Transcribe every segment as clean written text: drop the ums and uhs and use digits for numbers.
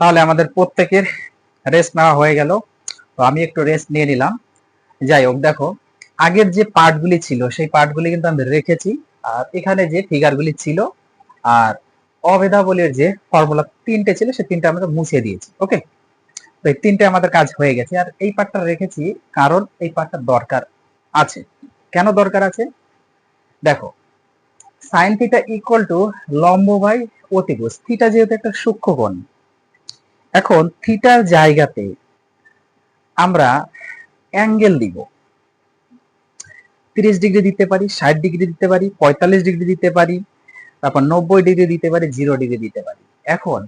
তাহলে আমাদের প্রত্যেকের রেস্ট নেওয়া হয়ে গেল। তো আমি একটু রেস্ট নিয়ে নিলাম। যাই হোক, দেখো আগের যে পার্টগুলি ছিল সেই পার্টগুলি কিন্তু আমি রেখেছি, আর এখানে যে ফিগারগুলি ছিল আর অভেদাবলের যে ফর্মুলা তিনটে ছিল সেই তিনটে আমরা মুছে দিয়েছি। ওকে, তো এই তিনটে আমাদের কাজ হয়ে গেছে। আর এই পার্টটা রেখেছি কারণ এই পার্টটা দরকার আছে। কেন দরকার আছে দেখো, সাইন থিটা ইকুয়াল টু লম্ব বাই অতিভুজ। থিটা যেহেতু একটা সূক্ষ্মকোণ, এখন থিটার জায়গাতে আমরা অ্যাঙ্গেল দিব। 30 ডিগ্রি দিতে পারি, 60 ডিগ্রি দিতে পারি, 45 ডিগ্রি দিতে পারি, তারপর 90 ডিগ্রি দিতে পারি, 0 ডিগ্রি দিতে পারি। এখন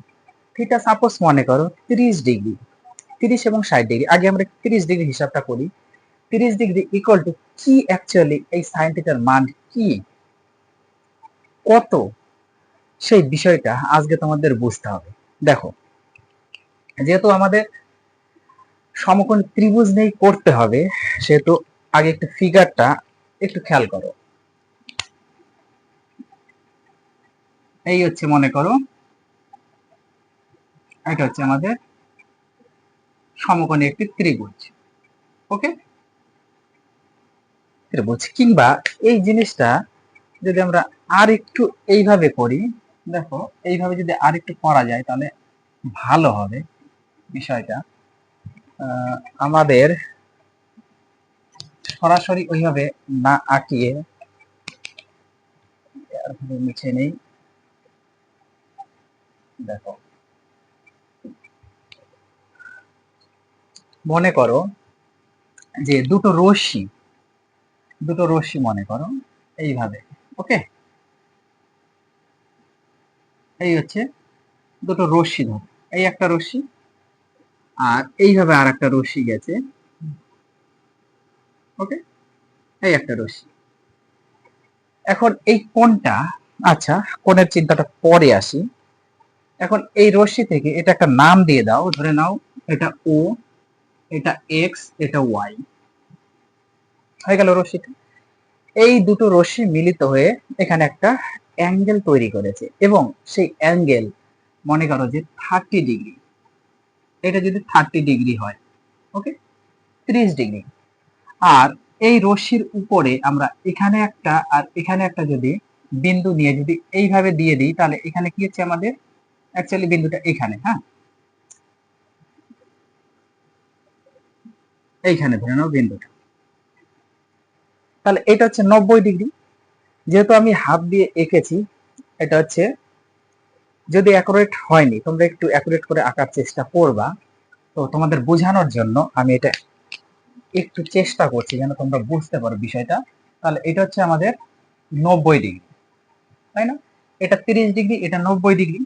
থিটা সাপোজ মনে করো 30 ডিগ্রি, 30 এবং 60 ডিগ্রি। আগে আমরা 30 ডিগ্রি হিসাবটা করি। 30 ডিগ্রি ইকুয়াল টু কি অ্যাকচুয়ালি এই সাইন থিটার মান কি, কত, সেই বিষয়টা আজকে তোমাদের বুঝতে হবে। দেখো, যেহেতু আমাদের সমকোণ ত্রিভুজ নেই করতে হবে, সেহেতু আগে একটু ফিগারটা একটু খেয়াল করো। এই হচ্ছে মনে করো এটা হচ্ছে আমাদের সমকোণী একটি ত্রিভুজ। ওকে, ত্রিভুজ কিংবা এই জিনিসটা যদি আমরা আর একটু এইভাবে করি, দেখো এইভাবে যদি আর একটু করা যায় তাহলে ভালো হবে বিষয়টা। আমাদের সরাসরি ওইভাবে না আঁকিয়ে মুছে নেই। দেখো, মনে করো যে দুটো রশ্মি মনে করো এইভাবে। ওকে, এই হচ্ছে দুটো রশ্মি ধরো, এই একটা রশ্মি আর এইভাবে আর একটা রশ্মি গেছে। ওকে, এই একটা রশ্মি। এখন এই কোণটা, আচ্ছা কোণের চিন্তাটা পরে আসি। এখন এই রশ্মি থেকে এটা একটা নাম দিয়ে দাও, ধরে নাও এটা ও, এটা এক্স, এটা ওয়াই। হয়ে গেল রশ্মিটা। এই দুটো রশ্মি মিলিত হয়ে এখানে একটা অ্যাঙ্গেল তৈরি করেছে, এবং সেই অ্যাঙ্গেল মনে করো যে 30 ডিগ্রি। এটা যদি 30 ডিগ্রি হয়, ওকে, 30 ডিগ্রি। আর এই রশ্মির উপরে আমরা এখানে একটা আর এখানে একটা যদি বিন্দু নিয়ে যদি এইভাবে দিয়ে দিই, তাহলে এখানে কি হচ্ছে আমাদের অ্যাকচুয়ালি বিন্দুটা এখানে, হ্যাঁ এইখানে ধরে নাও বিন্দুটা। তাহলে এটা হচ্ছে 90 ডিগ্রি। যেহেতু আমি হাত দিয়ে এঁকেছি, এটা হচ্ছে, যদি অ্যাকুরেট হয়নি তোমরা একটু অ্যাকুরেট করে আঁকার চেষ্টা করবা। তো তোমাদের বোঝানোর জন্য আমি এটা একটু চেষ্টা করছি যেন তোমরা বুঝতে পারো বিষয়টা। তাহলে এটা হচ্ছে আমাদের 90 ডিগ্রি, তাই না? এটা 30 ডিগ্রি, এটা 90 ডিগ্রি।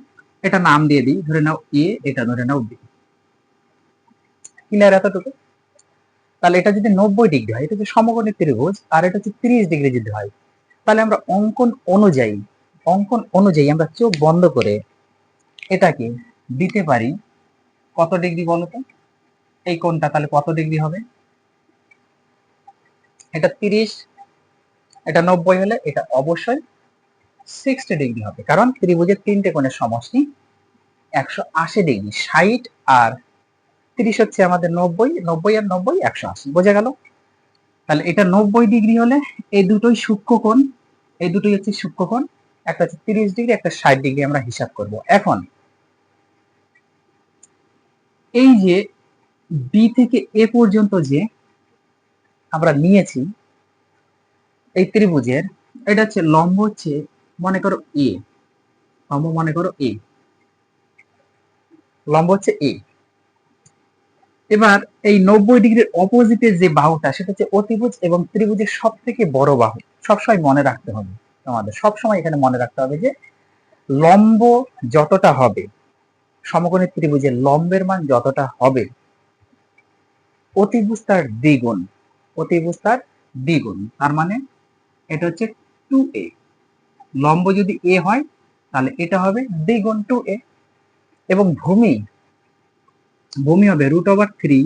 এটা নাম দিয়ে দিই, ধরে নাও এ, এটা ধরে নাও বি। ক্লিয়ার এতটুকু? তাহলে এটা যদি 90 ডিগ্রি হয়, এটা হচ্ছে সমকোণী ত্রিভুজ, আর এটা হচ্ছে 30 ডিগ্রি যদি হয়, তাহলে আমরা অঙ্কন অনুযায়ী আমরা চোখ বন্ধ করে এটাকে দিতে পারি কত ডিগ্রি বলো তো? এই কোণটা তাহলে কত ডিগ্রি হবে? এটা 30, এটা 90 হলে এটা অবশ্যই 60 ডিগ্রি হবে, কারণ ত্রিভুজের তিনটে কোণের সমষ্টি 180 ডিগ্রি। 60 আর 30 হচ্ছে আমাদের 90, 90 আর 90 180, বোঝা গেল? তাহলে এটা 90 ডিগ্রি হলে এই দুটোই সূক্ষ্মকোণ, এই দুটোই হচ্ছে সূক্ষ্মকোণ। একটা হচ্ছে 30 ডিগ্রি, একটা 60 ডিগ্রি, আমরা হিসাব করব। এখন এই যে বি থেকে এ পর্যন্ত যে আমরা নিয়েছি এই ত্রিভুজের, এটা হচ্ছে লম্ব, হচ্ছে মনে করো এ, লম্ব মনে করো এ, লম্ব হচ্ছে এ। এবার এই 90 ডিগ্রির অপোজিটে যে বাহুটা সেটা হচ্ছে অতিভুজ, এবং ত্রিভুজের সব থেকে বড় বাহু। সবসময় মনে রাখতে হবে, তোমাদের সবসময় এখানে মনে রাখতে হবে যে লম্ব যতটা হবে, সমকোণী ত্রিভুজের লম্বের মান যতটা হবে, অতিভুজ তার দ্বিগুণ। অতিভুজ তার দ্বিগুণ, তার মানে এটা হচ্ছে 2a। লম্ব যদি এ হয় তাহলে এটা হবে দ্বিগুণ 2a, এবং ভূমি ভূমি হবে √3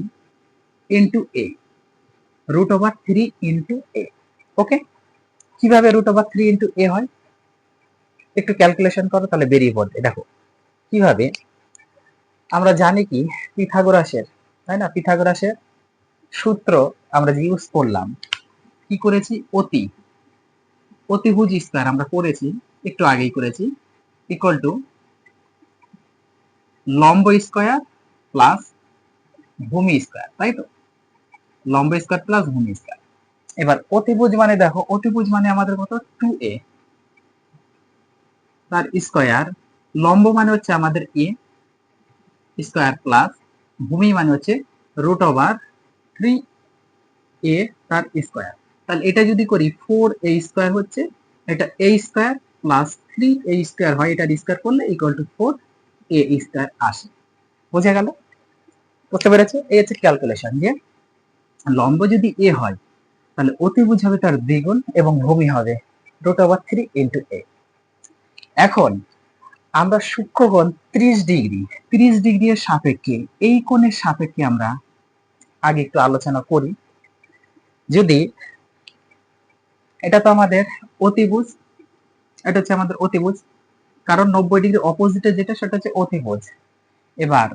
ইন্টু এ, √3 ইন্টু এ। ওকে, কিভাবে √3 ইন্টু এ হয় একটু ক্যালকুলেশন করো, তাহলে বেরিয়ে পড়বে। দেখো কিভাবে, আমরা জানি কি পিথাগোরাসের, তাই না, পিথাগোরাসের সূত্র আমরা যে ইউজ করলাম, কি করেছি, অতিভুজ স্কয়ার আমরা করেছি, একটু আগেই করেছি, ইকুয়াল টু লম্ব স্কয়ার প্লাস ভূমি স্কয়ার, তাই তো, লম্ব স্কয়ার প্লাস ভূমি স্কয়ার। এবার অতিভুজ মানে দেখো, অতিভুজ মানে আমাদের কত, 2a তার স্কয়ার, লম্ব মানে হচ্ছে আমাদের a স্কয়ার প্লাস ভূমি মানে হচ্ছে √3a তার স্কয়ার। তাহলে এটা যদি করি 4a স্কয়ার হচ্ছে, এটা a square plus 3a square হয়, এটার স্কয়ার করলে ইকুয়াল টু 4a স্কয়ার আসে। বোঝা গেল? বুঝতে পেরেছো? এই হচ্ছে ক্যালকুলেশন, যে লম্ব যদি a হয় তাহলে অতিভুজ হবে তার দ্বিগুণ এবং ভূমি হবে √3 a। এখন আমরা সূক্ষ্মকোণ 30 ডিগ্রি এর সাপেক্ষে, এই কোণের সাপেক্ষে আমরা আগে একটু আলোচনা করি। যদি এটা তো আমাদের অতিভুজ, এটা হচ্ছে আমাদের অতিভুজ, কারণ 90 ডিগ্রি অপোজিটে যেটা সেটা হচ্ছে অতিভুজ। এবার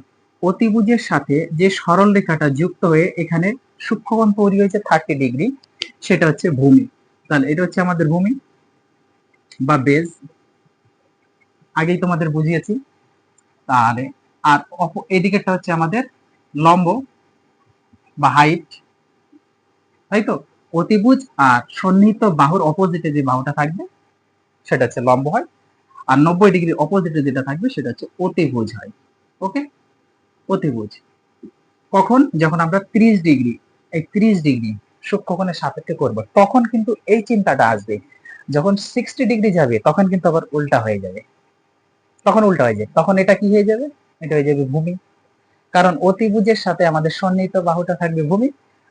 অতিভুজের সাথে যে সরল রেখাটা যুক্ত হয়ে এখানে সূক্ষ্মকোণ তৈরি হয়েছে 30 ডিগ্রি, সেটা হচ্ছে ভূমি। তাহলে এটা হচ্ছে আমাদের ভূমি বা বেজ, আগেই তোমাদের বুঝিয়েছি। তাহলে আর এদিকেরটা হচ্ছে আমাদের লম্ব বা হাইট, তাই তো। অতিভুজ আর সন্নিহিত বাহুর অপোজিটে যে বাহুটা থাকবে সেটা হচ্ছে লম্ব হয়, আর 90 ডিগ্রি অপোজিটে যেটা থাকবে সেটা হচ্ছে অতিভুজ হয়। ওকে, অতিভুজ কখন, যখন আমরা 30 ডিগ্রি, এই 30 ডিগ্রি সূক্ষ্মকোণের সাপেক্ষে করব, তখন কিন্তু এই চিন্তাটা আসবে। যখন 60 ডিগ্রি যাবে তখন কিন্তু আবার উল্টা হয়ে যাবে, তখন উল্টা হয়ে যাবে, তখন এটা কি হয়ে যাবে, এটা হয়ে যাবে ভূমি। কারণ অতিভুজের সাথে আমাদের সন্নিহিত বাহুটা থাকবে ভূমি,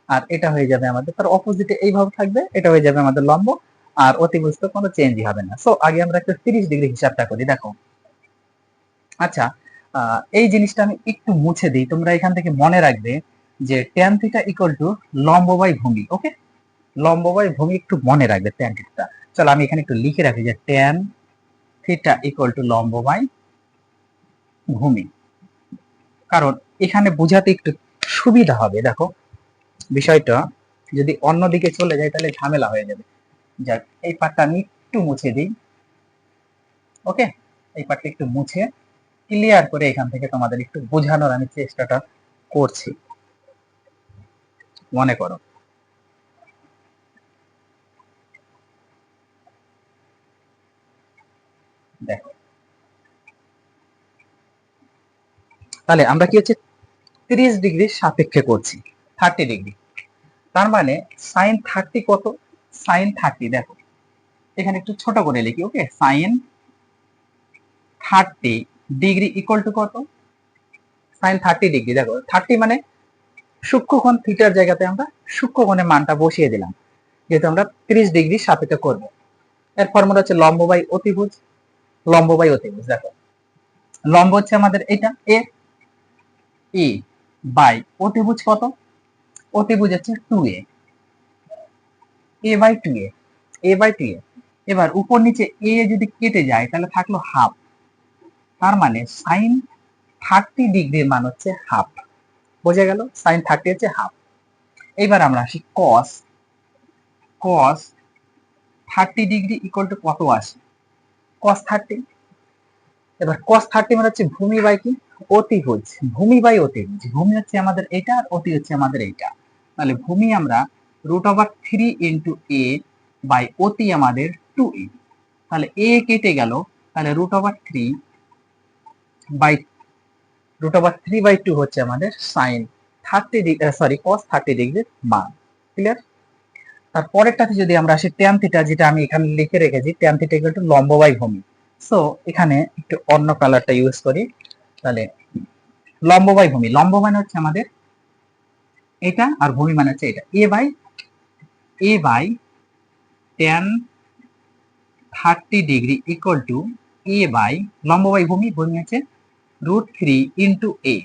আর এটা হয়ে যাবে আমাদের তার অপোজিটে এইভাবে থাকবে, এটা হয়ে যাবে আমাদের লম্ব, আর অতিভুজ তো কোনো চেঞ্জই হবে না। সো আগে আমরা একটা 30 ডিগ্রি হিসাবটা করি, দেখো। আচ্ছা, এই জিনিসটা আমি একটু মুছে দিই, তোমরা এখান থেকে মনে রাখবে যে tan থিটা ইকুয়াল টু লম্ব বাই ভূমি। ওকে, লম্ব বাই ভূমি একটু মনে রাখবে tan থিটা। চলো আমি এখানে একটু লিখে রাখি যে tan থিটা ইকুয়াল টু লম্ব বাই ভূমি, কারণ এখানে বোঝাতে একটু সুবিধা হবে। দেখো বিষয়টা যদি অন্যদিকে চলে যায় তাহলে ঝামেলা হয়ে যাবে। যাক, এই পার্টটা আমি একটু মুছে দিই। ওকে, এই পার্টটা একটু মুছে ক্লিয়ার করে এখান থেকে তোমাদের একটু বোঝানোর আমি চেষ্টাটা করছি। মনে করো, দেখো, তাহলে আমরা কি হচ্ছে 30 ডিগ্রির সাপেক্ষে করছি 30 ডিগ্রি, তার মানে সাইন 30 কত, সাইন 30, দেখো এখানে একটু ছোট করে লিখি। ওকে, সাইন 30 ডিগ্রি ইকুয়াল টু কত, সাইন 30 ডিগ্রি, দেখো 30 মানে সূক্ষ্মকোণ থিটার জায়গাতে আমরা সূক্ষ্মকোণের মানটা বসিয়ে দিলাম, যেহেতু আমরা 30 ডিগ্রির সাপেক্ষে করব। এর ফর্মুলা হচ্ছে লম্ব বাই অতিভুজ, লম্ব বাই অতিভুজ। দেখো লম্ব হচ্ছে আমাদের এটা এ, ই বাই অতিভুজ কত, অতিভুজ হচ্ছে 2a, A by 2a, A by 2a। এবার উপর নিচে এ যদি কেটে যায় তাহলে থাকলো হাফ, তার মানে সাইন 30 ডিগ্রির মান হচ্ছে হাফ। বোঝা গেল, সাইন 30 হচ্ছে হাফ। এবার আমরা আসি কস, কস 30 ডিগ্রি ইকুয়াল টু কত আসে, কস 30। এবার cos 30 মানে হচ্ছে ভূমি বাই কি, অতিভুজ, ভূমি বাই অতিভুজ। ভূমি হচ্ছে আমাদের এটা আর অতি হচ্ছে আমাদের এইটা, তাহলে ভূমি আমরা √3 * a বাই অতি আমাদের 2a, তাহলে a কেটে গেল, তাহলে √3/2 হচ্ছে আমাদের সাইন 30 সরি cos 30 ডিগ্রির মান। ক্লিয়ার? তারপরেরটাতে যদি আমরা আসি tan থিটা, যেটা আমি এখানে লিখে রেখেছি, tan থিটা ইকুয়াল টু লম্ব বাই ভূমি। সো এখানে একটু অন্য কালারটা ইউজ করি, তাহলে লম্ব বাই ভূমি, লম্ব মানে হচ্ছে আমাদের এটা আর ভূমি মানে হচ্ছে এটা, a by tan 30 degree equal to a by লম্ব বাই ভূমি, ভূমি হচ্ছে √3 * a।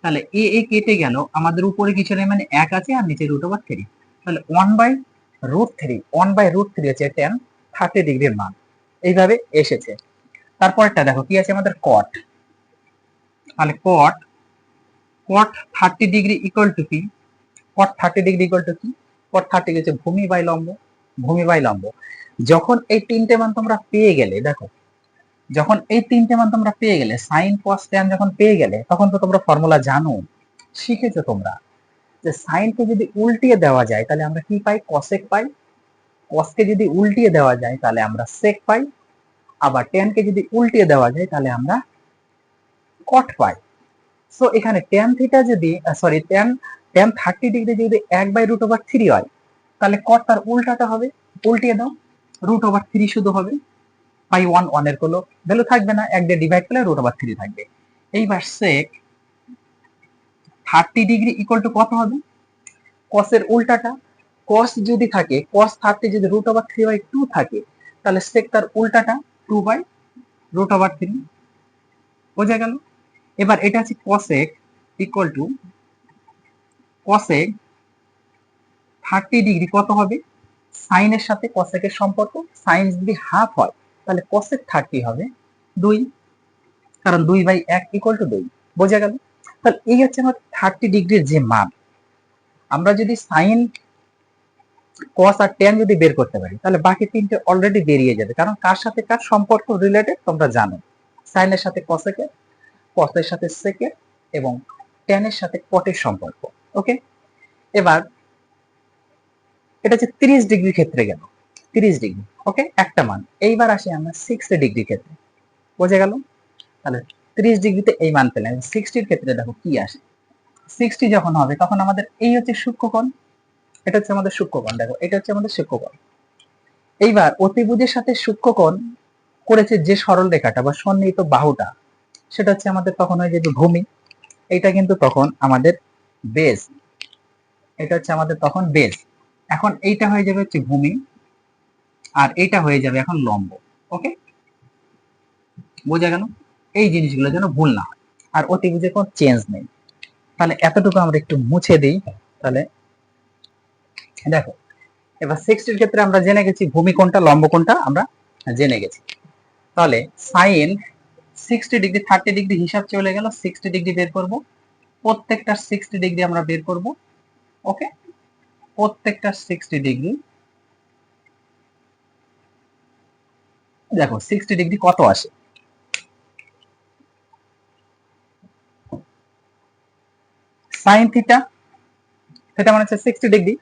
তাহলে এ কেটে গেল, আমাদের উপরে কিছু নেই মানে 1 আছে আর নিচে √3, তাহলে 1/√3 হচ্ছে tan 30 ডিগ্রির মান, এইভাবে এসেছে। তারপরটা দেখো কি আছে আমাদের কট, তাহলে কট cot 30 ডিগ্রি ইকুয়াল টু কি? cot 30 ডিগ্রি ইকুয়াল টু কি? cot 30 হচ্ছে ভূমি বাই লম্ব, ভূমি বাই লম্ব। যখন এই তিনটে মান তোমরা পেয়ে গেলে, দেখো যখন এই তিনটে মান তোমরা পেয়ে গেলে, সাইন কস ট্যান যখন পেয়ে গেলে, তখন তো তোমরা ফর্মুলা জানো, শিখেছো তোমরা, যে সাইনকে যদি উল্টিয়ে দেওয়া যায় তাহলে আমরা কি পাই? কসেক পাই। কসকে যদি উল্টিয়ে দেওয়া যায় তাহলে আমরা সেক পাই। আবার ট্যানকে যদি উল্টিয়ে দেওয়া যায় তাহলে আমরা কট পাই। সো এখানে ট্যান থিটা যদি ট্যান 30 ডিগ্রি যদি 1/√3 হয়, তাহলে কট তার উল্টাটা হবে, উল্টিয়ে দাও, √3 শুধু হবে, পাই 1 এর কোনো ভ্যালু থাকবে না, 1 দিয়ে ডিভাইড করলে √3 থাকবে। এইবার সেক 30 ডিগ্রি ইকুয়াল টু কত হবে? কসের উল্টাটা, কস যদি থাকে, cos 30 যদি √3/2 থাকে, তাহলে সেক তার উল্টাটা 2/√3, বোঝা গেল? এবার এটা হচ্ছে cosec equal to cosec 30 degree কত হবে? সাইনের সাথে কসেকের সম্পর্ক, সাইন যদি হাফ হয় তাহলে cosec 30 হবে 2, কারণ 2/1 ইকুয়াল টু 2, বোঝা গেল? তাহলে এই হচ্ছে আমার 30 ডিগ্রির যে মান। আমরা যদি সাইন কস আর ট্যান যদি বের করতে পারি, তাহলে বাকি তিনটে অলরেডি বেরিয়ে যাবে, কারণ কার সাথে কার সম্পর্ক রিলেটেড তোমরা জানো। সাইনের সাথে কসেকের, কসের সাথে সেকের, এবং ট্যানের সাথে কটের সম্পর্ক। ওকে, এবার এটা হচ্ছে 30 ডিগ্রি ক্ষেত্রে গেল, 30 ডিগ্রি, ওকে, একটা মান। এইবার আসি আমরা 60 ডিগ্রি ক্ষেত্রে, বোঝা গেল? তাহলে 30 ডিগ্রিতে এই মান পেলাম, 60 এর ক্ষেত্রে দেখো কি আসে। 60 যখন হবে তখন আমাদের এই হচ্ছে সূক্ষ্মকোণ, এটা হচ্ছে আমাদের সূক্ষ্মকোণ, দেখো এটা হচ্ছে আমাদের সূক্ষ্মকোণ। এইবার অতিভুজের সাথে সূক্ষ্মকোণ করেছে যে সরল রেখাটা বা সন্নিহিত বাহুটা, সেটা হচ্ছে আমাদের তখন হয়ে যাবে ভূমি। এটা কিন্তু তখন আমাদের বেস, এটা হচ্ছে আমাদের তখন বেস। এখন এইটা হয়ে যাবে হচ্ছে ভূমি, আর এইটা হয়ে যাবে এখন লম্ব। ওকে, বোঝা গেল? এই জিনিসগুলো যেন ভুল না হয়, আর অতিভুজে কোনো চেঞ্জ নেই। তাহলে এতটুকু আমরা একটু মুছে দিই। তাহলে দেখো, এবার 60 এর ক্ষেত্রে আমরা জেনে গেছি ভূমি কোনটা, লম্ব কোনটা আমরা জেনে গেছি। তাহলে সাইন 60 ডিগ্রি 30 ডিগ্রি হিসাব চলে গেল, 60 ডিগ্রি বের করব, প্রত্যেকটা 60 ডিগ্রি আমরা বের করব। ওকে, প্রত্যেকটা 60 ডিগ্রি, দেখো 60 ডিগ্রি কত আসে। সাইন থিটা, সেটা মানে হচ্ছে 60 ডিগ্রি।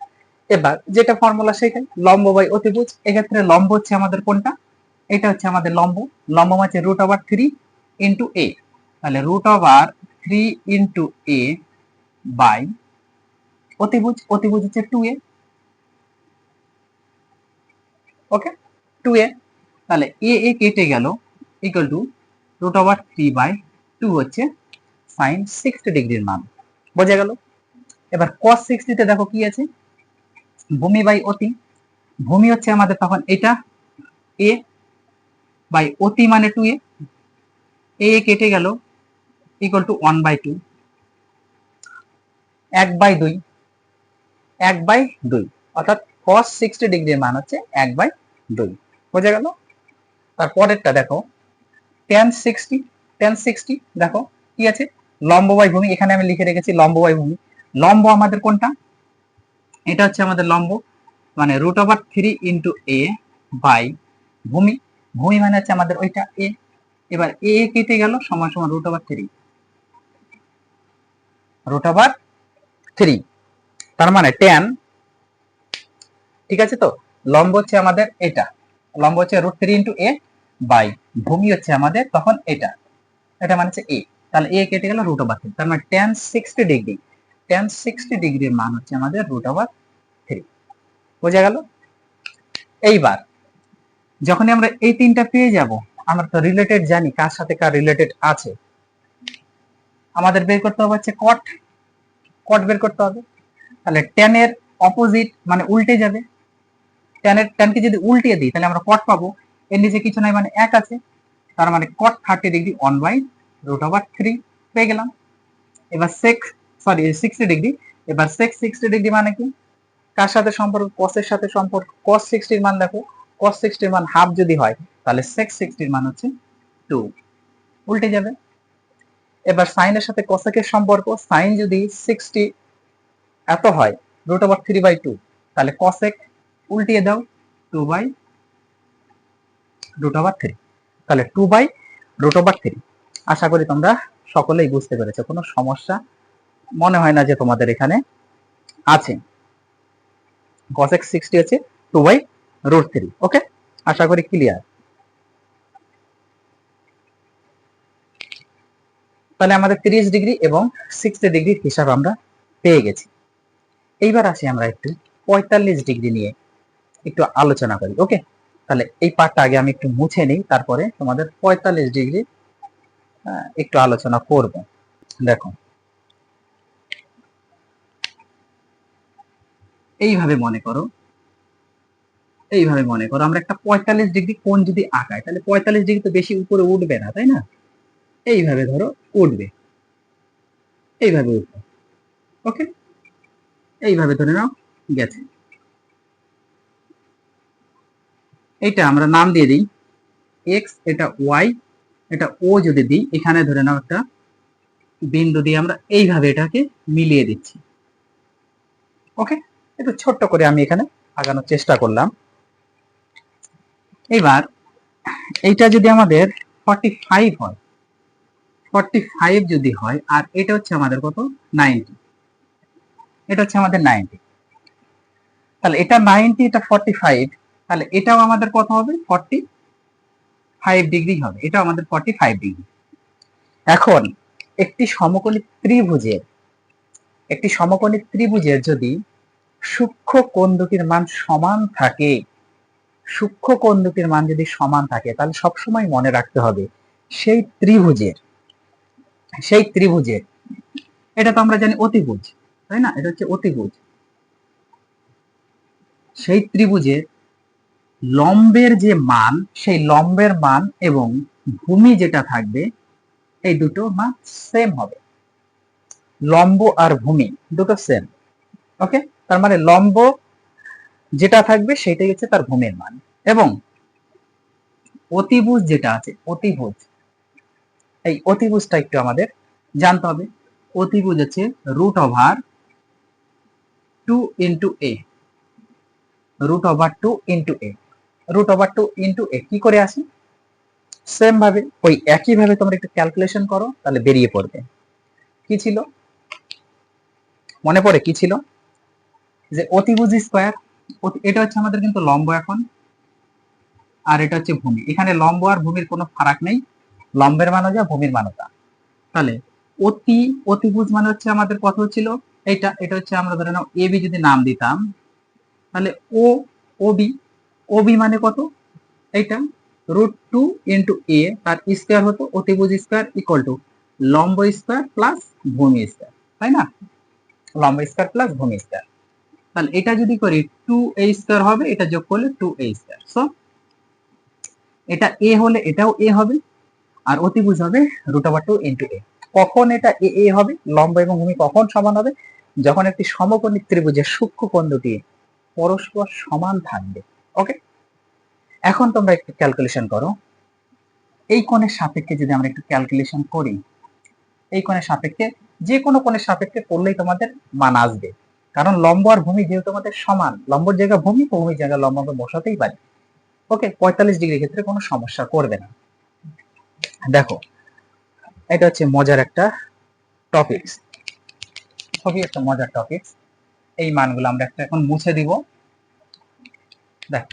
এবার যেটা ফর্মুলা সেটাই, লম্ব বাই অতিভুজ। এক্ষেত্রে লম্ব হচ্ছে আমাদের কোনটা? এটা হচ্ছে আমাদের লম্ব। লম্ব হচ্ছে √3 ইন্টু এ, তাহলে √3 ইন্টু এ বাই অতিভুজ, অতিভুজ হচ্ছে 2a। ওকে, 2a, তাহলে এ এ কেটে গেল, ইকুয়াল টু √3/2 হচ্ছে সাইন 60 ডিগ্রির মান, বোঝা গেল? এবার cos 60 তে দেখো কি আছে, ভূমি বাই অতি। ভূমি হচ্ছে আমাদের তখন এটা এ বাই অতি মানে 2a, এ কেটে গেল, ইকুয়াল টু 1/2, 1/2, 1/2, অর্থাৎ cos 60 ডিগ্রির মান হচ্ছে 1/2, বোঝা গেল? তারপরেরটা দেখো tan 60, tan 60 দেখো কি আছে, লম্ব বাই ভূমি, এখানে আমি লিখে রেখেছি লম্ব বাই ভূমি। লম্ব আমাদের কোনটা? এটা হচ্ছে আমাদের লম্ব, মানে √3 ইন্টু এ বাই ভূমি। ভূমি মানে হচ্ছে আমাদের ওইটা এ। এবার এ কেটে গেল, সমান সমান √3, তার মানে tan, ঠিক আছে তো, লম্ব হচ্ছে আমাদের এটা, লম্ব হচ্ছে √3 ইন্টু এ বাই ভূমি হচ্ছে আমাদের তখন এটা, এটা মানে হচ্ছে এ। তাহলে এ কেটে গেল √3, তার মানে tan 60 ডিগ্রি, tan 60 ডিগ্রির মান হচ্ছে আমাদের √3, বোঝা গেল? এইবার যখনই আমরা এই তিনটা পেয়ে যাব, আমরা তো রিলেটেড জানি কার সাথে কার রিলেটেড আছে, আমাদের বের করতে হবে হচ্ছে কট, কট বের করতে হবে। তাহলে tan এর অপোজিট মানে উল্টে যাবে, ট্যানকে যদি উল্টিয়ে দিই তাহলে আমরা কট পাবো, এর নিচে কিছু নাই মানে 1 আছে, তার মানে cot 30 ডিগ্রি 1/√3 পেয়ে গেলাম। এবার sec 60 ডিগ্রি, এবার sec 60 ডিগ্রি মানে কি, কার সাথে সম্পর্ক? cos এর সাথে সম্পর্ক। cos 60 এর মান দেখো, cos 60 এর মান হাফ যদি হয় তাহলে sec 60 এর মান হচ্ছে 2, উল্টে যাবে। এবার সাইনের সাথে কসেকের সম্পর্ক, সাইন যদি 60 এত হয় √3/2, তাহলে কসেক উল্টিয়ে দাও 2/√3, তাহলে 2/√3। আশা করি তোমরা সকলেই বুঝতে পেরেছো, কোনো সমস্যা মনে হয় না যে তোমাদের এখানে আছে। cosec 60 হচ্ছে 2/√3। ওকে, আশা করি ক্লিয়ার। তাহলে আমাদের 30 ডিগ্রি এবং 60 ডিগ্রির হিসাব আমরা পেয়ে গেছি। এইবার আসি আমরা একটু 45 ডিগ্রি নিয়ে একটু আলোচনা করি। ওকে, তাহলে এই পার্টটা আগে আমি একটু মুছে নিই, তারপরে তোমাদের 45 ডিগ্রি একটু আলোচনা করব। দেখো, এইভাবে মনে করো আমরা একটা 45 ডিগ্রি কোণ যদি আঁকাই, তাহলে 45 ডিগ্রি তো বেশি উপরে উঠবে না, তাই না? এইভাবে ধরো উঠবে, এইভাবে উঠবে। ওকে, এইভাবে ধরে নাও গেছে। এইটা আমরা নাম দিয়ে দিই এক্স, এটা ওয়াই, এটা ও যদি দিই, এখানে ধরে নাও একটা বিন্দু দিয়ে আমরা এইভাবে এটাকে মিলিয়ে দিচ্ছি। ওকে, একটু ছোট্ট করে আমি এখানে আগানোর চেষ্টা করলাম। এবার এইটা যদি আমাদের 45 হয়, 45 যদি হয়, আর এটা হচ্ছে আমাদের কত, 90, এটা হচ্ছে আমাদের 90, তাহলে এটা 90, এটা 45, তাহলে এটাও আমাদের কত হবে, 45 ডিগ্রি হবে, এটাও আমাদের 45 ডিগ্রি। এখন একটি সমকোণী ত্রিভুজের যদি সূক্ষ্ম কোণ দুটির মান সমান থাকে, তাহলে সবসময় মনে রাখতে হবে সেই ত্রিভুজের এটা তো আমরা জানি অতিভুজ, তাই না? এটা হচ্ছে অতিভুজ। সেই ত্রিভুজের লম্বের যে মান, সেই লম্বের মান এবং ভূমি যেটা থাকবে, এই দুটো মান সেম হবে। লম্ব আর ভূমি দুটো সেম। ওকে, তার মানে লম্ব যেটা থাকবে সেটাই হচ্ছে তার ভূমির মান। এবং অতিভুজ যেটা আছে, এই অতিভুজটা একটু আমাদের জানতে হবে। অতিভুজ হচ্ছে √2 ইন্টু এ, √2 ইন্টু এ কি করে আসে? সেম ভাবে, ওই একই ভাবে তোমরা একটু ক্যালকুলেশন করো, তাহলে বেরিয়ে পড়বে। কি ছিল মনে পড়ে? কি ছিল যে অতিভুজ স্কয়ার, এটা হচ্ছে আমাদের কিন্তু লম্ব এখন, আর এটা হচ্ছে ভূমি। এখানে লম্ব আর ভূমির কোনো ফারাক নেই, লম্বের মানও যা, ভূমির মানও তা। তাহলে অতিভুজ মানে হচ্ছে আমাদের কত ছিল, এটা হচ্ছে আমরা ধরে নাও এ বি যদি নাম দিতাম, তাহলে ও বি মানে কত, এইটা √2 ইন্টু এ, তার স্কয়ার হতো অতিভুজ স্কয়ার ইকুয়াল টু লম্ব স্কয়ার প্লাস ভূমি স্কয়ার, তাই না? লম্ব স্কয়ার প্লাস ভূমি স্কয়ার। তাহলে এটা যদি করি 2a স্কয়ার হবে, এটা যোগ করলে 2a স্কয়ার। সো এটা এ হলে এটাও এ হবে, আর অতিভুজ হবে √2 ইন্টু এ। কখন এটা এ হবে, লম্ব এবং ভূমি কখন সমান হবে? যখন একটি সমকোণী ত্রিভুজের সূক্ষ্ম কোণ দুটি পরস্পর সমান থাকবে। ওকে, এখন তোমরা একটু ক্যালকুলেশন করো, এই কোণের সাপেক্ষে যদি আমরা একটু ক্যালকুলেশন করি, এই কোণের সাপেক্ষে, যে কোনো কোণের সাপেক্ষে করলেই তোমাদের মান আসবে, কারণ লম্ব আর ভূমি যেহেতু আমাদের সমান, লম্বর জায়গা ভূমি, ভূমির জায়গা লম্ব আমরা বসাতেই পারি। ওকে, 45 ডিগ্রির ক্ষেত্রে কোনো সমস্যা করবে না। দেখো, এটা হচ্ছে মজার একটা টপিকস, খুবই একটা মজার টপিকস। এই মানগুলো আমরা একটা এখন মুছে দিব। দেখ,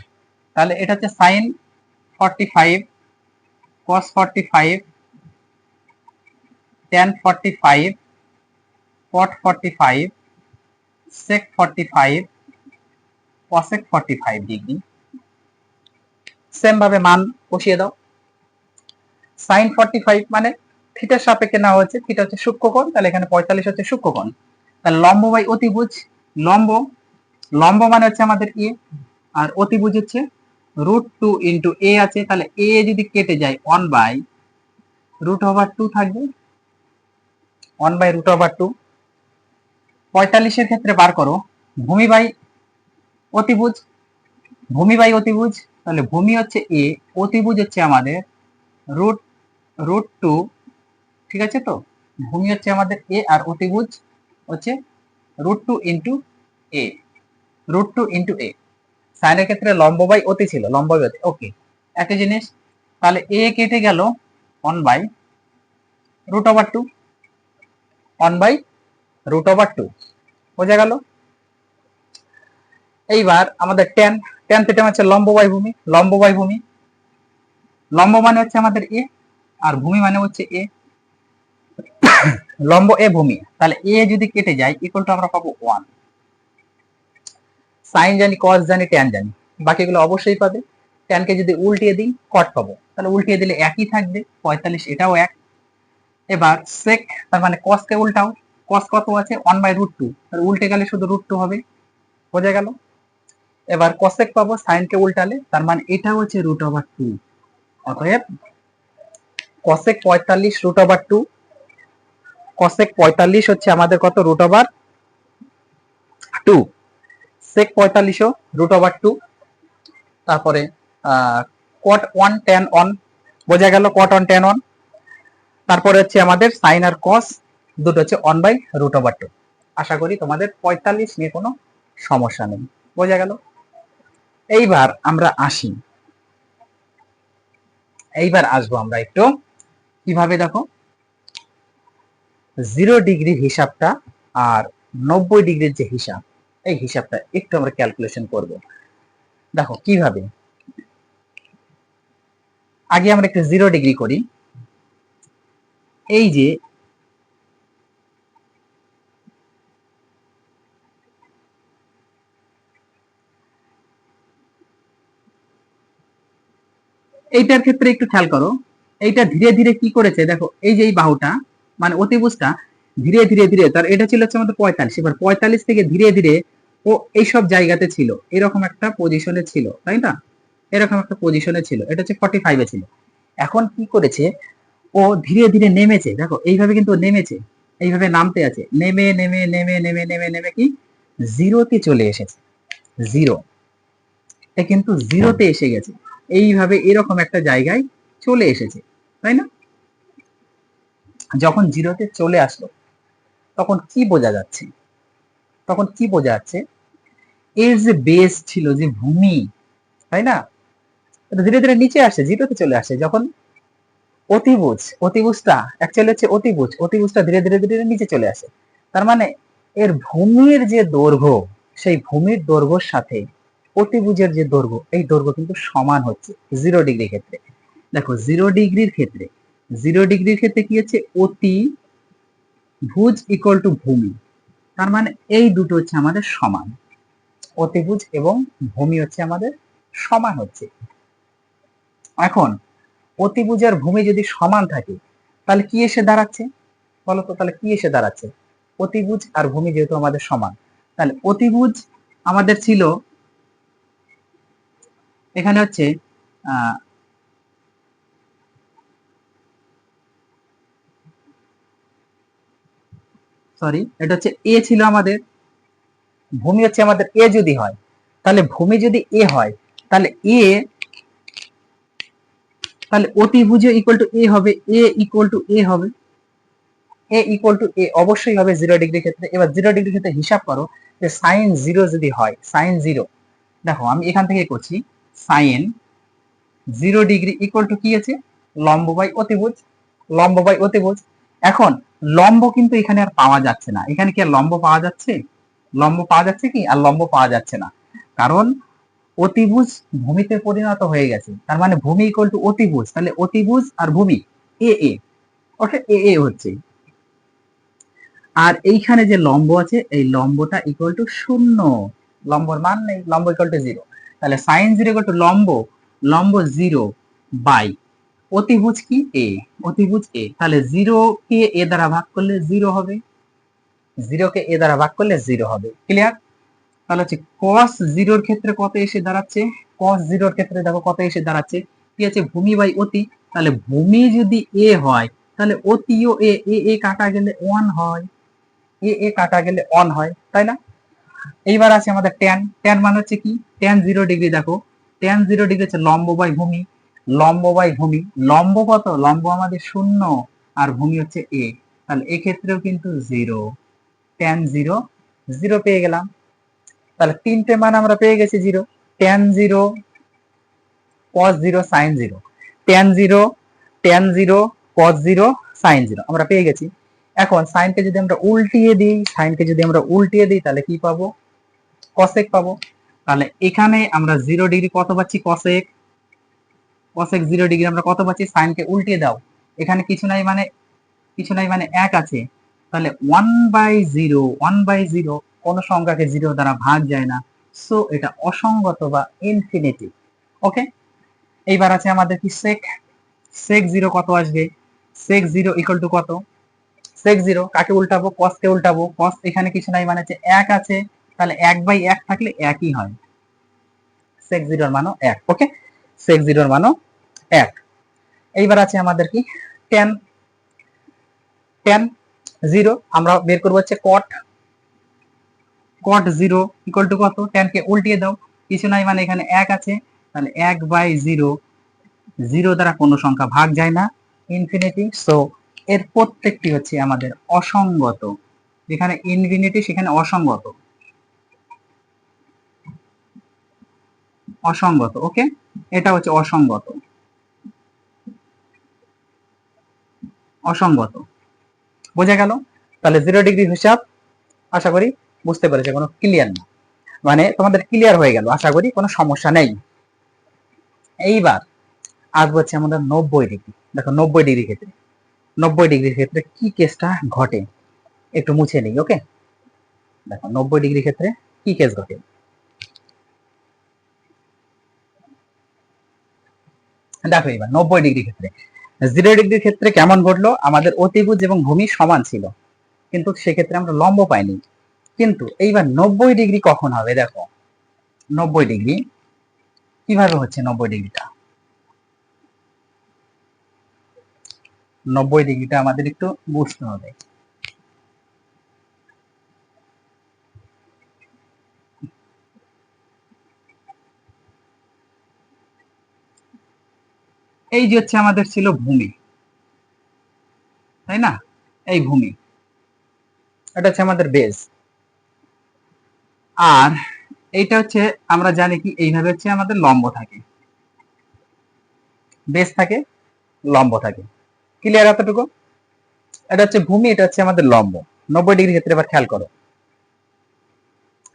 তাহলে এটা হচ্ছে sign 45, cos 45, tan 45, cot 45, sec 45, cosec 45 degree. Same ভাবে মান বসিয়ে দাও। সাইন 45 মানে থিটার সাপেক্ষে নেওয়া হচ্ছে, থিটা হচ্ছে সূক্ষ্মকোণ, তাহলে এখানে 45 হচ্ছে সূক্ষ্মকোণ। তাহলে লম্ব বাই অতিভুজ, লম্ব মানে হচ্ছে আমাদের এ, আর অতিভুজ হচ্ছে √2 ইন্টু এ আছে, তাহলে এ যদি কেটে যায় 1/√2 থাকবে, 1/√2। 45 এর ক্ষেত্রে বার করো ভূমি বাই অতিভুজ, তাহলে ভূমি হচ্ছে এ, অতিভুজ হচ্ছে আমাদের √2, ঠিক আছে তো? ভূমি হচ্ছে আমাদের এ আর অতিভুজ হচ্ছে √2 × a, √2 × a। সাইনের ক্ষেত্রে লম্ব বাই অতি ছিল, লম্ব বাই অতি, ওকে একই জিনিস। তাহলে এ কেটে গেল 1/√2, 1/√2 বোঝা গেল। এইবার আমাদের ট্যান, ট্যান থিটা হচ্ছে লম্ব বাই ভূমি, লম্ব বাই ভূমি, লম্ব মানে হচ্ছে আমাদের এ আর ভূমি মানে হচ্ছে এ, লম্ব এ ভূমি, তাহলে এ যদি কেটে যায় ইকুয়াল টু আমরা পাবো 1। সাইন জানি, কস জানি, ট্যান জানি, বাকিগুলো অবশ্যই পাবে। ট্যানকে যদি উল্টিয়ে দিই কট পাবো, তাহলে উল্টিয়ে দিলে একই থাকবে 45, এটাও এক। এবার সেক, তার মানে কসকে উল্টাও, কস কত আছে 1/√2, তাহলে উল্টে গেলে শুধু √2 হবে, বোঝা গেল। এবার কসেক পাবো সাইনকে উল্টালে, তার মানে এটা হচ্ছে √2। অতএব কসেক 45 √2, কসেক 45 হচ্ছে আমাদের কত √2, সেক 45 ও √2। তারপরে কট 1 tan 1, বোঝা গেল, কট 1 tan 1। তারপরে হচ্ছে আমাদের সাইন আর কস দুটো হচ্ছে 1/√2। আশা করি তোমাদের 45 নিয়ে কোনো সমস্যা নেই, বোঝা গেল। এইবার আমরা আসি, এইবার আসবো আমরা একটু কিভাবে, দেখো 0 ডিগ্রি হিসাবটা আর 90 ডিগ্রির যে হিসাব, এই হিসাবটা একটু আমরা ক্যালকুলেশন করব। দেখো কিভাবে, আগে আমরা একটু 0 ডিগ্রি করি। এই যে এইটার ক্ষেত্রে একটু খেয়াল করো, এইটা ধীরে ধীরে কি করেছে দেখো, এই যে এই বাহুটা মানে অতিভুজটা ধীরে ধীরে ধীরে, তার এটা ছিল হচ্ছে আমাদের 45, এবার 45 থেকে ধীরে ধীরে ও এইসব জায়গাতে ছিল, এরকম একটা পজিশনে ছিল, তাই না, এরকম একটা পজিশনে ছিল, এটা হচ্ছে 45-এ ছিল। এখন কি করেছে, ও ধীরে ধীরে নেমেছে, দেখো এইভাবে কিন্তু নেমেছে, এইভাবে নামতে আছে, নেমে নেমে নেমে নেমে নেমে নেমে কি 0-তে চলে এসেছে, 0 এ কিন্তু 0-তে এসে গেছে, এইভাবে এরকম একটা জায়গায় চলে এসেছে, তাই না। যখন 0-তে চলে আসলো তখন কি বোঝা যাচ্ছে, তখন কি বোঝা যাচ্ছে, এর যে বেস ছিল, যে ভূমি, তাই না, এটা ধীরে ধীরে নিচে আসে, 0-তে চলে আসে। যখন অতিভুজ, অতিভুজটা অ্যাকচুয়ালি হচ্ছে অতিভুজ, অতিভুজটা ধীরে ধীরে ধীরে নিচে চলে আসে, তার মানে এর ভূমির যে দৈর্ঘ্য, সেই ভূমির দৈর্ঘ্যের সাথে অতিভুজের যে দৈর্ঘ্য, এই দৈর্ঘ্য কিন্তু সমান হচ্ছে 0 ডিগ্রি ক্ষেত্রে। দেখো 0 ডিগ্রির ক্ষেত্রে, 0 ডিগ্রির ক্ষেত্রে কি হচ্ছে, অতিভুজ ইকুয়াল টু ভূমি, তার মানে এই দুটো হচ্ছে আমাদের সমান, অতিভুজ এবং ভূমি হচ্ছে আমাদের সমান হচ্ছে। এখন অতিভুজ আর ভূমি যদি সমান থাকে তাহলে কি এসে দাঁড়াচ্ছে বলতো, তাহলে কি এসে দাঁড়াচ্ছে, অতিভুজ আর ভূমি যেহেতু আমাদের সমান, তাহলে অতিভুজ আমাদের ছিল এখানে হচ্ছে সরি, এটা হচ্ছে এ ছিল আমাদের, ভূমি হচ্ছে আমাদের এ যদি হয়, তাহলে ভূমি যদি এ হয়, তাহলে এ, তাহলে অতিভুজ ইকুয়াল টু এ হবে, এ ইকুয়াল টু এ হবে, এ ইকুয়াল টু এ অবশ্যই হবে 0 ডিগ্রির ক্ষেত্রে। এবার 0 ডিগ্রির ক্ষেত্রে হিসাব করো যে সাইন 0 যদি হয়, সাইন 0, দেখো আমি এখান থেকে করছি, সাইন 0 ডিগ্রি ইকুয়াল টু কি আছে, লম্ব বাই অতিভুজ, লম্ব বাই অতিভুজ। এখন লম্ব কিন্তু এখানে আর পাওয়া যাচ্ছে না, এখানে কি আর লম্ব পাওয়া যাচ্ছে, লম্ব পাওয়া যাচ্ছে কি, আর লম্ব পাওয়া যাচ্ছে না, কারণ অতিভুজ ভূমিতে পরিণত হয়ে গেছে, তার মানে ভূমি ইকুয়াল টু অতিভুজ, তাহলে অতিভুজ আর ভূমি এ এ, ওকে এ এ হচ্ছে। আর এইখানে যে লম্ব আছে, এই লম্বটা ইকুয়াল টু 0, লম্বর মান নেই, লম্ব ইকুয়াল টু 0, তাহলে সাইন 0 ইকুয়াল টু লম্ব, লম্ব 0 বাই অতিভুজ কি এ, অতিভুজ এ, তাহলে 0 কে এ দ্বারা ভাগ করলে 0 হবে, 0 কে এ দ্বারা ভাগ করলে 0 হবে, ক্লিয়ার। তাহলে হচ্ছে cos 0 এর ক্ষেত্রে কত এসে দাঁড়াচ্ছে, cos 0 এর ক্ষেত্রে দেখো কত এসে দাঁড়াচ্ছে, কি আছে ভূমি বাই অতি, তাহলে ভূমি যদি এ হয় তাহলে অতিও এ, এ কাটা গেলে 1 হয়, এ কাটা গেলে 1 হয়, তাই না। এইবার আছে আমাদের ট্যান, ট্যান মানে হচ্ছে কি, ট্যান 0 ডিগ্রি, দেখো ট্যান 0 ডিগ্রি হচ্ছে লম্ব বাই ভূমি, লম্ব বাই ভূমি, লম্ব কত, লম্ব আমাদের 0 আর ভূমি হচ্ছে এ, তাহলে এক্ষেত্রেও কিন্তু 0 tan 0 0 পেয়ে গেলাম। তাহলে তিনটে মান আমরা পেয়ে গেছি 0, tan 0, cos 0, sin 0, tan 0, tan 0, cos 0, sin 0 আমরা পেয়ে গেছি। এখন সাইনকে যদি আমরা উল্টিয়ে দিই তাহলে কি পাবো? cosec পাবো। তাহলে এখানে আমরা 0 ডিগ্রি কত পাচ্ছি? cosec 0 ডিগ্রি আমরা কত পাচ্ছি? সাইনকে উল্টিয়ে দাও, এখানে কিছু নাই মানে 1 আছে, তাহলে 1/0 কোন সংখ্যাকে 0 দ্বারা ভাগ যায় না, সো এটা অসঙ্গত বা ইনফিনিটি। ওকে, এইবার আছে আমাদের কি sec 0 কত আসবে? sec 0 ইকুয়াল টু কত? sec 0 কাকে উল্টাবো? cos কে উল্টাবো। cos এখানে কিছু নাই মানে 1 আছে, তাহলে 1/1 থাকলে একই হয়, sec 0 এর মানও 1। ওকে, sec 0 এর মানও 1। এইবার আছে আমাদের কি tan 0 আমরা বের করবো হচ্ছে cot 0 ইকুয়াল টু কত? tan কে উল্টিয়ে দাও, কিছু নাই মানে এখানে 1 আছে, তাহলে 1/0, 0 দ্বারা কোনো সংখ্যা ভাগ যায় না, ইনফিনিটি। সো এর প্রত্যেকটি হচ্ছে আমাদের অসঙ্গত, যেখানে ইনফিনিটি সেখানে অসঙ্গত। ওকে, এটা হচ্ছে অসঙ্গত, বোঝা গেল? তাহলে 0 ডিগ্রি হিসাব আশা করি বুঝতে পেরেছে, কোনো ক্লিয়ার না, মানে তোমাদের ক্লিয়ার হয়ে গেল, আশা করি কোনো সমস্যা নেই। এইবার আসবো হচ্ছে আমাদের 90 ডিগ্রি। দেখো 90 ডিগ্রির ক্ষেত্রে কি কেসটা ঘটে একটু মুছে নেই। ওকে, দেখো 90 ডিগ্রির ক্ষেত্রে কি কেস ঘটে। দেখো এবার 90 ডিগ্রির ক্ষেত্রে 0 ডিগ্রির ক্ষেত্রে কেমন ঘটলো? আমাদের অতিভুজ এবং ভূমি সমান ছিল, কিন্তু সেক্ষেত্রে আমরা লম্ব পাইনি। কিন্তু এইবার 90 ডিগ্রি কখন হবে? দেখো 90 ডিগ্রি কিভাবে হচ্ছে? 90 ডিগ্রিটা 90 ডিগ্রিটা আমাদের একটু বুঝতে হবে। এই যে হচ্ছে আমাদের ছিল ভূমি, তাই না? এই ভূমি, এটা হচ্ছে আমাদের বেস, আর এইটা হচ্ছে আমরা জানি কি এইভাবে হচ্ছে আমাদের লম্ব থাকে, বেস থাকে, লম্ব থাকে। ক্লিয়ার এতটুকু? এটা হচ্ছে ভূমি, এটা হচ্ছে আমাদের লম্ব। 90 ডিগ্রি ক্ষেত্রে এবার খেয়াল করো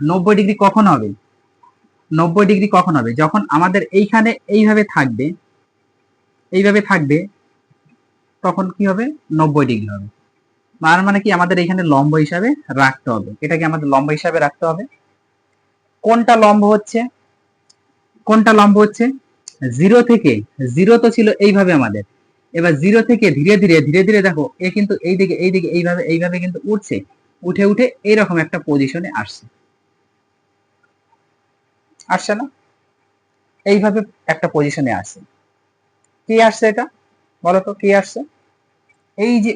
90 ডিগ্রি কখন হবে? 90 ডিগ্রি কখন হবে? যখন আমাদের এইখানে এইভাবে থাকবে তখন কি হবে? 90 ডিগ্রি হবে। মানে কি আমাদের এখানে লম্ব হিসাবে রাখতে হবে, এটাকে আমাদের লম্ব হিসাবে রাখতে হবে। কোনটা লম্ব হচ্ছে? জিরো থেকে, জিরো তো ছিল এইভাবে আমাদের, এবার জিরো থেকে ধীরে ধীরে দেখো এ কিন্তু এইদিকে এইভাবে কিন্তু উঠছে, উঠে উঠে এইরকম একটা পজিশনে আসছে না? এইভাবে একটা পজিশনে আসছে। কি আসছে এটা? বলতো কি আসছে? এই যে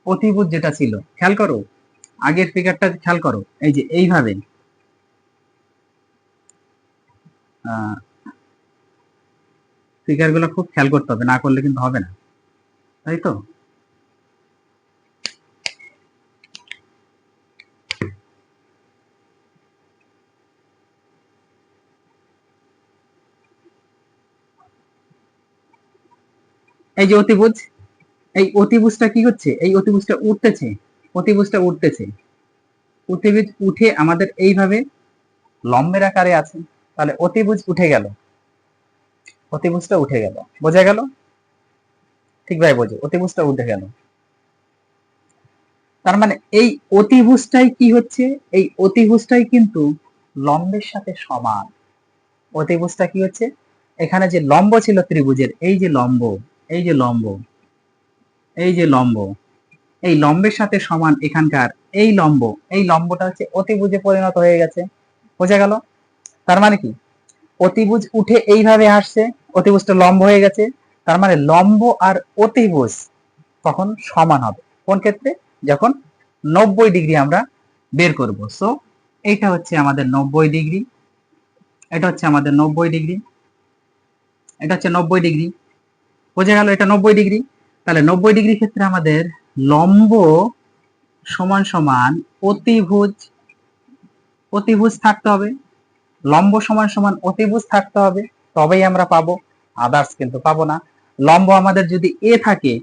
অতিভুজ যেটা ছিল, খেয়াল করো আগের ফিগারটা খেয়াল করো, এই যে এইভাবে ফিগার গুলো খুব খেয়াল করতে হবে, না করলে কিন্তু হবে না, তাই তো? এই যে অতিভুজ, এই অতিভুজটা কি হচ্ছে? এই অতিভুজটা উঠতেছে, অতিভুজ উঠে আমাদের এইভাবে লম্বের আকারে আছে, তাহলে অতিভুজটা উঠে গেল, বোঝা গেল? ঠিক ভাই বোঝো, অতিভুজটা উঠে গেল। তার মানে এই অতিভুজটাই কি হচ্ছে? এই অতিভুজটাই কিন্তু লম্বের সাথে সমান। অতিভুজটা কি হচ্ছে? এখানে যে লম্ব ছিল ত্রিভুজের, এই যে লম্ব, এই যে লম্ব, এই যে লম্ব, এই লম্বের সাথে সমান এখানকার এই লম্বটা হচ্ছে অতিভুজে পরিণত হয়ে গেছে, বোঝা গেল? তার মানে কি অতিভুজ উঠে এইভাবে আসছে, অতিভুজটা লম্ব হয়ে গেছে, তার মানে লম্ব আর অতিভুজ তখন সমান হবে। কোন ক্ষেত্রে? যখন 90 ডিগ্রি আমরা বের করব। সো এইটা হচ্ছে আমাদের 90 ডিগ্রি, এটা হচ্ছে আমাদের 90 ডিগ্রি, এটা হচ্ছে 90 ডিগ্রি, বোঝা গেল? এটা 90 ডিগ্রি। তাহলে 90 ডিগ্রি ক্ষেত্রে আমাদের লম্ব সমান সমান অতিভুজ, অতিভুজ থাকতে হবে, লম্ব সমান সমান অতিভুজ থাকতে হবে, তবেই আমরা পাবো, আদার্স কিন্তু পাবো না। লম্ব আমাদের যদি এ থাকে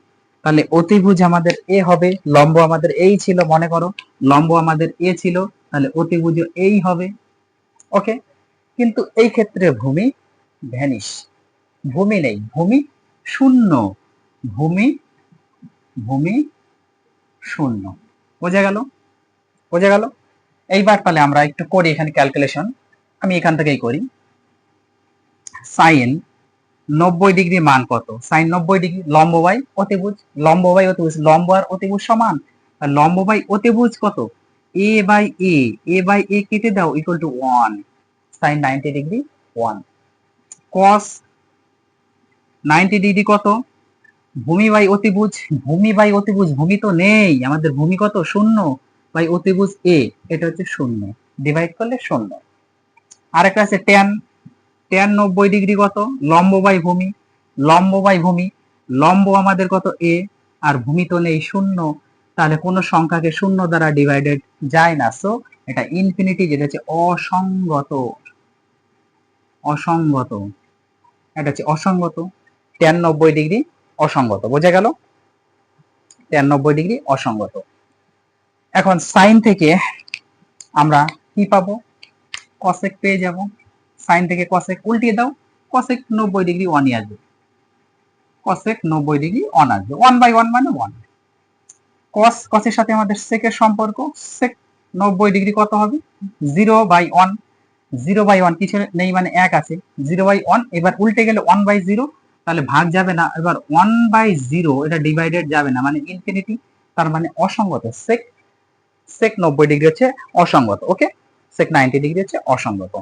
তাহলে অতিভুজ আমাদের এ হবে, লম্ব আমাদের এই ছিল মনে করো, লম্ব আমাদের এ ছিল, তাহলে অতিভুজ এই হবে। ওকে, কিন্তু এই ক্ষেত্রে ভূমি ভ্যানিশ, ভূমি নেই, ভূমি শূন্য, ভূমি ভূমি শূন্য। বোঝা গেল? বোঝা গেল? এইবার তাহলে আমরা একটু করি এখানে ক্যালকুলেশন, আমি এখান থেকেই করি। সাইন 90 ডিগ্রি মান কত? সাইন 90 ডিগ্রি, লম্ব বাই অতিভুজ, লম্ব বাই অতিভুজ, লম্ব আর অতিভুজ সমান, আর লম্ব বাই অতিভুজ কত? এ বাই এ, এ বাই এ কেটে দাও equal to 1, sine 90 degree 1। Cos 90 degree কত? ভূমি বাই অতিভুজ, ভূমি বাই অতিভুজ, ভূমি তো নেই আমাদের, ভূমি কত? 0 বাই অতিভুজ এ, এটা হচ্ছে 0, ডিভাইড করলে 0। আরেকটা আছে ট্যান, ট্যান 90 ডিগ্রি কত? লম্ব বাই ভূমি, লম্ব বাই ভূমি, লম্ব আমাদের কত? এ, আর ভূমি তো নেই 0, তাহলে কোন সংখ্যাকে 0 দ্বারা ডিভাইডেড যায় না, সো এটা ইনফিনিটি, যেটা হচ্ছে অসঙ্গত, অসঙ্গত, এটা হচ্ছে অসঙ্গত। ট্যান 90 ডিগ্রি অসঙ্গত, বোঝা গেল? ট্যান 90 ডিগ্রি অসঙ্গত। এখন সাইন থেকে আমরা কি পাবো? কসেক পেয়ে যাব, সাইন থেকে কসেক উল্টিয়ে দাও, কসেক 90 ডিগ্রি 1 আসবে, কসেক 90 ডিগ্রি 1 আসবে, 1/1 মানে 1। কস, কসের সাথে আমাদের সেকের সম্পর্ক, সেক 90 ডিগ্রি কত হবে? 0/1, 0/1 কিছু নেই মানে 1 আছে, 0/1, এবার উল্টে গেলে 1/0, তাহলে ভাগ যাবে না, এবার 1/0 এটা ডিভাইডেড যাবে না মানে ইনফিনিটি, তার মানে অসঙ্গত, সেক, সেক 90 ডিগ্রি হচ্ছে অসঙ্গত। ওকে, সেক 90 ডিগ্রি হচ্ছে অসঙ্গত।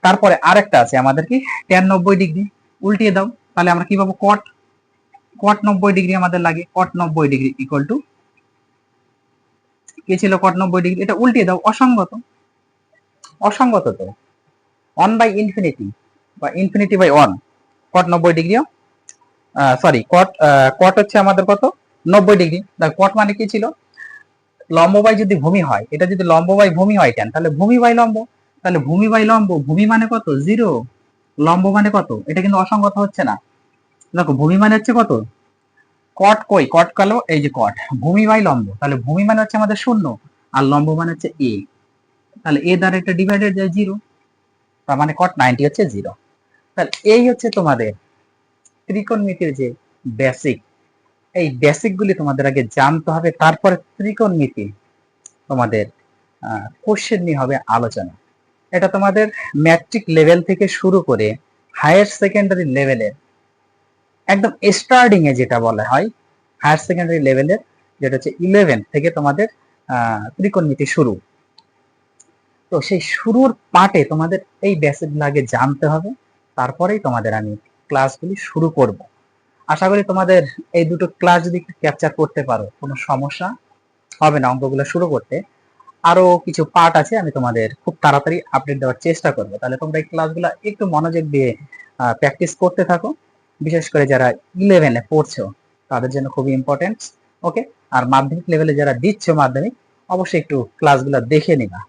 তারপরে আরেকটা আছে আমাদের কি, ট্যান 90 ডিগ্রি, উল্টিয়ে দাও, তাহলে আমরা কি পাবো? কট, কট 90 ডিগ্রি আমাদের লাগে, কট 90 ডিগ্রি ইকুয়াল টু কি ছিল? কট 90 ডিগ্রি, এটা উল্টিয়ে দাও, অসঙ্গত, অসঙ্গত তো, 1/ইনফিনিটি বা ইনফিনিটি/1, কট 90 ডিগ্রি, সরি কট, কট হচ্ছে আমাদের কত? 90 ডিগ্রি। কট মানে কি ছিল? লম্ব বাই যদি ভূমি হয়, এটা যদি লম্ব বাই ভূমি হয় ট্যান, তাহলে ভূমি বাই লম্ব, তাহলে ভূমি বাই লম্ব, ভূমি মানে কত? 0, লম্ব মানে কত? এটা কিন্তু অসঙ্গত হচ্ছে না, দেখো ভূমি মানে হচ্ছে কত? কট কই? কট কালো, এই যে কট, ভূমি বাই লম্ব, তাহলে ভূমি মানে হচ্ছে আমাদের 0, আর লম্ব মানে হচ্ছে এ, তাহলে এ দ্বারা এটা ডিভাইডেড যায় 0, তার মানে কট 90 হচ্ছে 0। তাহলে এই হচ্ছে তোমাদের ত্রিকোণমিতির যে বেসিক, এই বেসিক গুলি তোমাদের আগে জানতে হবে, তারপরে ত্রিকোণমিতি তোমাদের কোশ্চেন নিয়ে হবে আলোচনা। এটা তোমাদের ম্যাট্রিক লেভেল থেকে শুরু করে হায়ার সেকেন্ডারি লেভেলের একদম স্টার্টিং এ যেটা বলা হয় হায়ার সেকেন্ডারি লেভেলের, যেটা হচ্ছে 11 থেকে তোমাদের ত্রিকোণমিতি শুরু। তো সেই শুরুর পার্টে তোমাদের এই বেসিক আগে জানতে হবে, তারপরেই তোমাদের আমি ক্লাসগুলি শুরু করব। আশা করি তোমাদের এই দুটো ক্লাস যদি ক্যাপচার করতে পারো কোনো সমস্যা হবে না অঙ্কগুলো শুরু করতে। আরো কিছু পার্ট আছে, আমি তোমাদের খুব তাড়াতাড়ি আপডেট দেওয়ার চেষ্টা করবো, তাহলে তোমরা এই ক্লাসগুলো একটু মনোযোগ দিয়ে প্র্যাকটিস করতে থাকো, বিশেষ করে যারা 11-এ পড়ছো তাদের জন্য খুবই ইম্পর্টেন্ট। ওকে, আর মাধ্যমিক লেভেলে যারা দিচ্ছ মাধ্যমিক, অবশ্যই একটু ক্লাসগুলো দেখে নিবা,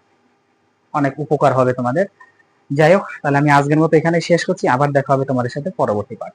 অনেক উপকার হবে তোমাদের। যাই হোক, তাহলে আমি আজকের মতো এখানে শেষ করছি, আবার দেখা হবে তোমাদের সাথে পরবর্তী পার্টে।